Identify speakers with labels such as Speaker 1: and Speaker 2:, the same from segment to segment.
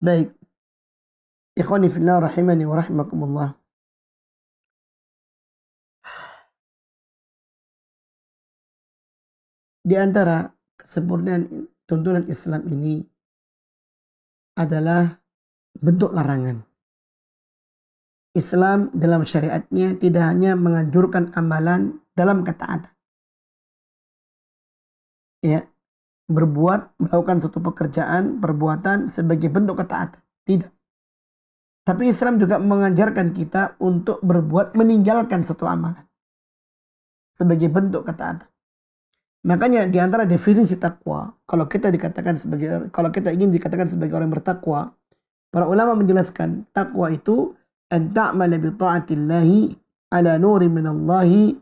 Speaker 1: Baik, ikhwani fillah rahimani wa rahimakumullah. Di antara kesempurnaan tuntunan Islam ini adalah bentuk larangan. Islam dalam syariatnya tidak hanya menganjurkan amalan dalam ketaatan. Ya, melakukan suatu pekerjaan, perbuatan sebagai bentuk ketaatan. Tidak. Tapi Islam juga mengajarkan kita untuk meninggalkan suatu amalan sebagai bentuk ketaatan. Makanya di antara definisi takwa, kalau kita ingin dikatakan sebagai orang bertakwa, para ulama menjelaskan takwa itu an ta'mala bi ta'atillahi ala nuri minallahi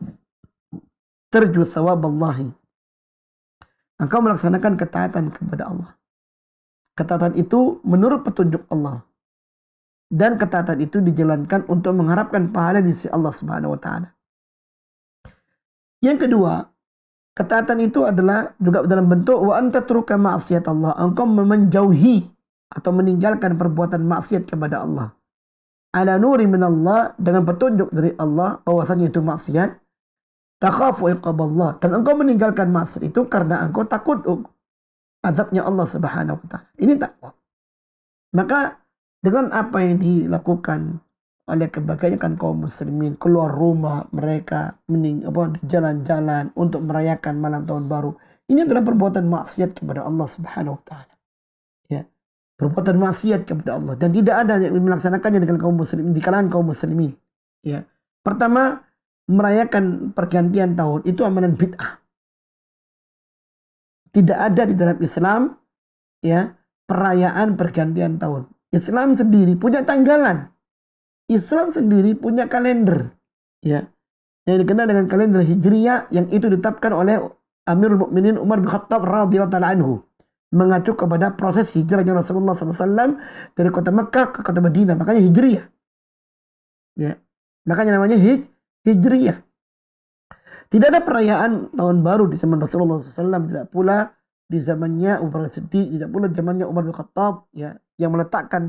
Speaker 1: tarju thawaballahi. Engkau melaksanakan ketaatan kepada Allah. Ketaatan itu menurut petunjuk Allah. Dan ketaatan itu dijalankan untuk mengharapkan pahala di sisi Allah Subhanahu wa taala. Yang kedua, ketaatan itu adalah juga dalam bentuk wa anta turuka ma'siyat Allah. Engkau menjauhi atau meninggalkan perbuatan maksiat kepada Allah. Ala nuri minallah, dengan petunjuk dari Allah bahwasanya itu maksiat. Takhafu iqaballah, dan engkau meninggalkan maksiat itu karena engkau takut azabnya Allah Subhanahu wa taala. Ini takwa. Maka dengan apa yang dilakukan oleh kebanyakan kaum muslimin, keluar rumah mereka jalan-jalan untuk merayakan malam tahun baru, ini adalah perbuatan maksiat kepada Allah Subhanahu wa taala. Ya. Perbuatan maksiat kepada Allah, dan tidak ada yang melaksanakannya dengan kaum muslimin, di kalangan kaum muslimin. Ya. Pertama, merayakan pergantian tahun itu amalan bid'ah. Tidak ada di dalam Islam ya perayaan pergantian tahun. Islam sendiri punya tanggalan. Islam sendiri punya kalender, ya, yang dikenal dengan kalender Hijriyah, yang itu ditetapkan oleh Amirul Mukminin Umar bin Khattab radhiyallahu taala anhu, mengacu kepada proses hijrahnya Rasulullah SAW dari kota Mekah ke kota Madinah. Makanya Hijriyah, ya, makanya namanya Hijriyah. Tidak ada perayaan tahun baru di zaman Rasulullah SAW, tidak pula di zamannya Umar Siddiq, tidak pula di zamannya Umar bin Khattab, ya, yang meletakkan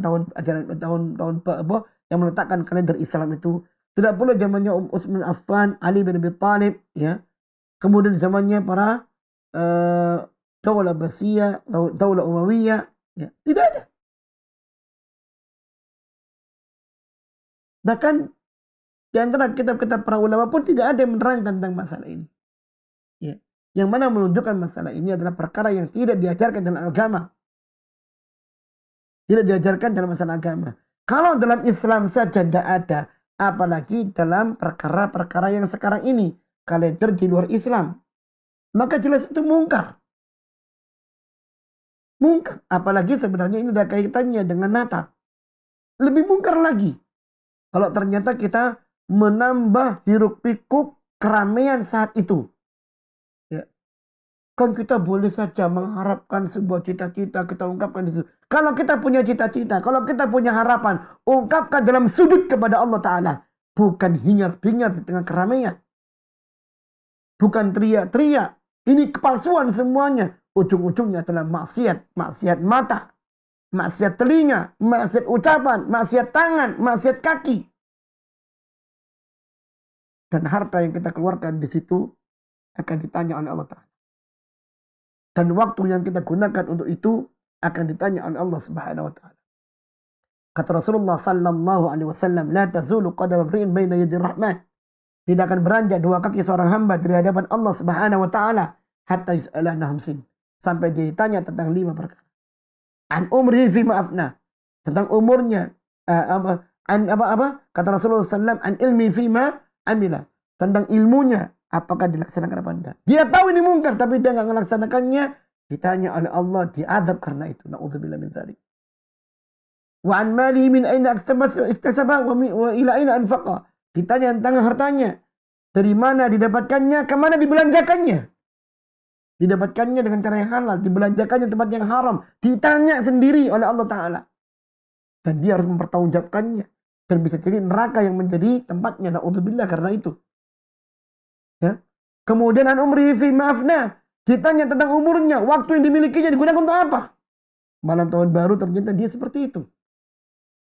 Speaker 1: yang meletakkan kalender Islam itu. Tidak pula zamannya Utsman Affan, Ali bin Abi Thalib, ya. Kemudian zamannya para Daulah Abbasiyah, Daulah Umayyah, ya. Tidak ada. Bahkan di antara kitab-kitab para ulama pun tidak ada yang menerangkan tentang masalah ini. Ya. Yang mana menunjukkan masalah ini adalah perkara yang tidak diajarkan dalam agama. Tidak diajarkan dalam masalah agama. Kalau dalam Islam saja tidak ada, apalagi dalam perkara-perkara yang sekarang ini, kalender di luar Islam, maka jelas itu mungkar. Mungkar. Apalagi sebenarnya ini ada kaitannya dengan Natal. Lebih mungkar lagi kalau ternyata kita menambah hiruk pikuk keramaian saat itu. Ya. Kan kita boleh saja mengharapkan sebuah cita-cita, kita ungkapkan di situ. Kalau kita punya cita-cita, kalau kita punya harapan, ungkapkan dalam sujud kepada Allah Ta'ala. Bukan hingar-bingar di tengah keramaian. Bukan teriak-teriak. Ini kepalsuan semuanya. Ujung-ujungnya adalah maksiat. Maksiat mata, maksiat telinga, maksiat ucapan, maksiat tangan, maksiat kaki. Dan harta yang kita keluarkan di situ akan ditanya oleh Allah Ta'ala. Dan waktu yang kita gunakan untuk itu akan ditanya oleh Allah Subhanahu wa taala. Kata Rasulullah sallallahu alaihi wasallam, "La tazulu qadam imri'in baina yadir rahman." Tidak akan beranjak dua kaki seorang hamba dari hadapan Allah Subhanahu wa taala hatta yus'ala an khamsin, sampai dia ditanya tentang 5 perkara. An umrihi fi ma'afna, tentang umurnya, kata Rasulullah sallallahu, an ilmi fi ma amila, tentang ilmunya apakah dilaksanakan apa enggak. Dia tahu ini mungkar tapi dia enggak melaksanakannya, ditanya oleh Allah, diadab karena itu. Na'udzubillah min dzalik. Wa an malihi min aina iktasaba wa ila aina anfaqa. Ditanya tentang hartanya, dari mana didapatkannya, ke mana dibelanjakannya. Didapatkannya dengan cara yang halal, dibelanjakannya tempat yang haram. Ditanya sendiri oleh Allah Ta'ala. Dan dia harus mempertanggungjawabkannya. Dan bisa jadi neraka yang menjadi tempatnya. Na'udzubillah karena itu. Ya. Kemudian an umrihi fi ma'afna. Ditanya tentang umurnya, waktu yang dimilikinya digunakan untuk apa? Malam tahun baru ternyata dia seperti itu.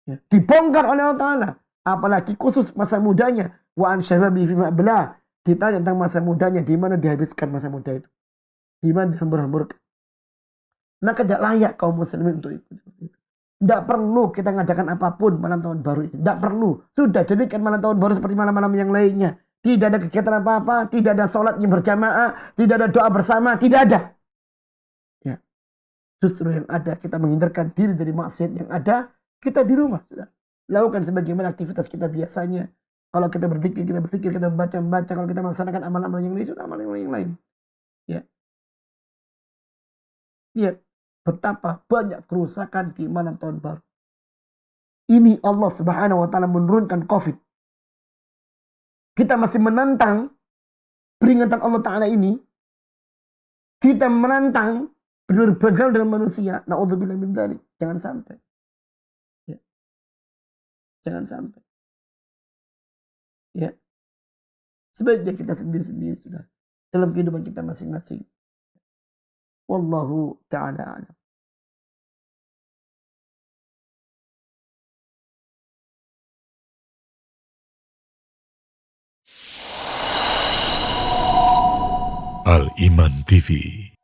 Speaker 1: Ya. Dibongkar oleh Allah Ta'ala. Apalagi khusus masa mudanya. Wa an syababi fima belah. Ditanya tentang masa mudanya. Di mana dihabiskan masa muda itu. Di mana dihambur-hamburkan. Maka tidak layak kaum muslimin untuk ikut seperti itu. Tidak perlu kita ngadakan apapun malam tahun baru ini. Tidak perlu. Sudah jadikan malam tahun baru seperti malam-malam yang lainnya. Tidak ada kegiatan apa-apa. Tidak ada sholat yang berjamaah. Tidak ada doa bersama. Tidak ada. Ya. Justru yang ada kita menghindarkan diri dari maksiat yang ada. Kita di rumah sudah. Lakukan sebagaimana aktivitas kita biasanya. Kalau kita berzikir, kita berzikir, kita membaca. Kalau kita melaksanakan amalan-amalan yang lain, sudah amalan-amalan yang lain. Ya. Lihat betapa banyak kerusakan di malam tahun baru. Ini Allah Subhanahu wa taala menurunkan Covid. Kita masih menantang peringatan Allah Ta'ala ini. Kita menantang bergaul dengan manusia. Na'udzubillah min dzalik. Jangan sampai. Ya. Jangan sampai. Ya. Sebaiknya kita sendiri-sendiri sudah. Dalam kehidupan kita masing-masing. Wallahu ta'ala a'lam.
Speaker 2: Al Iman TV